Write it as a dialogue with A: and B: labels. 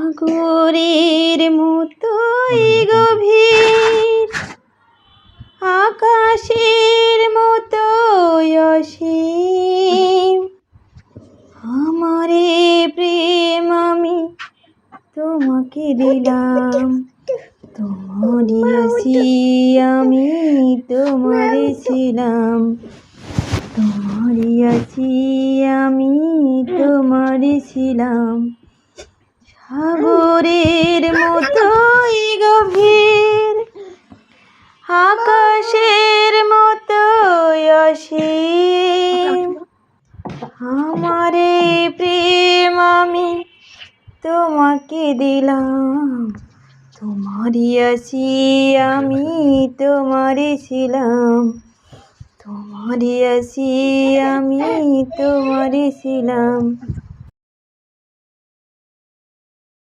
A: সাগরের মতোই গভীর, আকাশের মতোই অসীম। আমারে প্রেম আমি তোমাকে দিলাম, তোমারই আছি আমি তোমারই ছিলাম। তোমারই আছি আমি তোমারই ছিলাম। সাগরের মতোই গভীর, আকাশের মতোই অসীম। আমারে প্রেম আমি তোমাকে দিলাম, তোমারই আছি আমি তোমারই ছিলাম। তোমারই আছি আমি তোমারই ছিলাম।